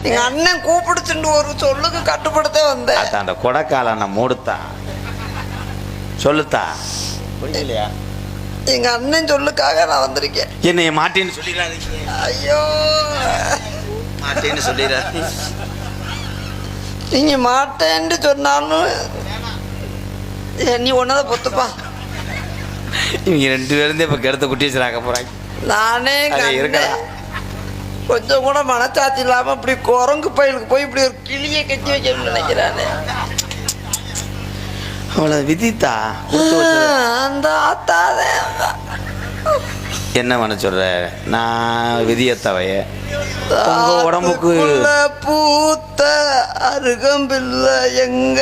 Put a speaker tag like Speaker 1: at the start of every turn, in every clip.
Speaker 1: எங்க அண்ணன் கூப்பிடுச்சுட்டு ஒரு சொல்லுக்கு கட்டுப்படுத்த வந்தேன்.
Speaker 2: அதான் அந்த கொடைக்கால நான் மூடுத்தா சொல்லுத்தா புரியலையா?
Speaker 1: எங்க அண்ணன் சொல்லுக்காக நான் வந்திருக்கேன்.
Speaker 2: என்னைய மாட்டேன்னு சொல்லிடாதீங்க.
Speaker 1: ஐயோ
Speaker 2: மாட்டேன்னு சொல்லிடாதீங்க.
Speaker 1: நீங்க மாட்டேன்னு சொன்னாலும் நீ ஒன்னதை பொத்துப்பா.
Speaker 2: இவங்க 2 பேரும் இப்ப கெடுத்த குட்டி வச்சுறாக்க போறாங்க.
Speaker 1: நானே
Speaker 2: இருக்கலாம்
Speaker 1: கொஞ்சம் கூட மனச்சாட்சி இல்லாம இப்படி குரங்கு பயிலுக்கு போய் இப்படி ஒரு கிளியை கட்டி வைக்கணும்னு நினைக்கிறானே.
Speaker 2: அவ்வளவு விதித்தா
Speaker 1: அந்த ஆத்தாதே.
Speaker 2: என்ன பண்ண சொல்ற? நான் விதியத்தவைய உங்க உடம்புக்கு
Speaker 1: பூத்த அருகம்பில்லை எங்க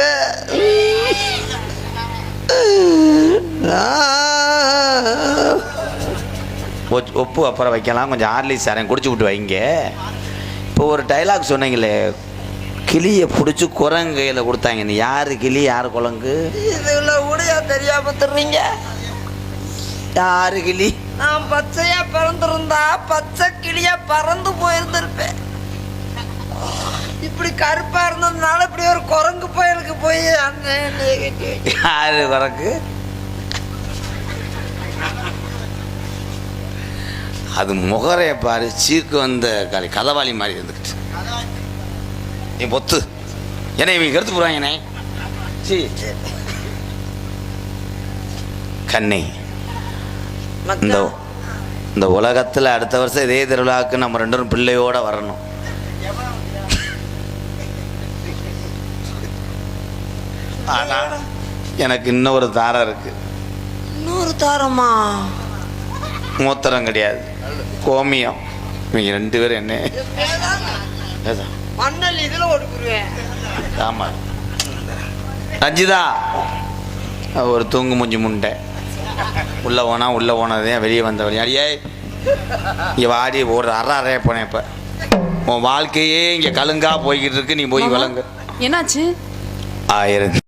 Speaker 2: ஒப்பு அப்புறம் வைக்கலாம். கொஞ்சம் ஆர்லிஸ் சாரையும் குடிச்சு விட்டு வைங்க. இப்போ ஒரு டைலாக் சொன்னீங்களே, கிளியை பிடிச்சி குரங்கையில் கொடுத்தாங்க. நீ யாரு கிளி யாரு குரங்கு?
Speaker 1: இதுல ஊடையா தெரியாம தர்றீங்க.
Speaker 2: யாரு கிளி?
Speaker 1: நான் பச்சையா பறந்துருந்தா பச்சை கிளியா பறந்து போயிருந்திருப்பேன். இப்படி கருப்பா இருந்ததுனால இப்படி ஒரு குரங்கு பயலுக்கு போய்
Speaker 2: யாரு குரங்கு? அது முகரைய பாரு, சீக்கு வந்த கதவாளி மாதிரி இருந்துக்கிட்டு. நீ பொத்து என்ன இவங்க எடுத்து போறாங்கண்ணே. கண்ணே, இந்த உலகத்தில் அடுத்த வருஷம் இதே திருவிழாவுக்கு நம்ம 2 பேரும் பிள்ளையோட வரணும். ஆனா எனக்கு இன்னொரு தாரம் இருக்கு.
Speaker 1: இன்னொரு தாரமா?
Speaker 2: மூத்திரம் கிடையாது, கோமியம். இவங்க 2 பேரும் என்ன
Speaker 1: மண்ணல் இதுல ஓடுக்குருவேன்.
Speaker 2: ஆமா ரஞ்சிதா ஒரு தூங்கு மூஞ்சி முண்டை. உள்ள போனதே வெளியே வந்தவன். அடியே இங்கே வாடி ஒரு அறைய போனேன். இப்போ உன் வாழ்க்கையே இங்கே கலுங்கா போய்கிட்டு இருக்கு. நீ போய் விளங்கு.
Speaker 3: என்னாச்சு?
Speaker 2: 1000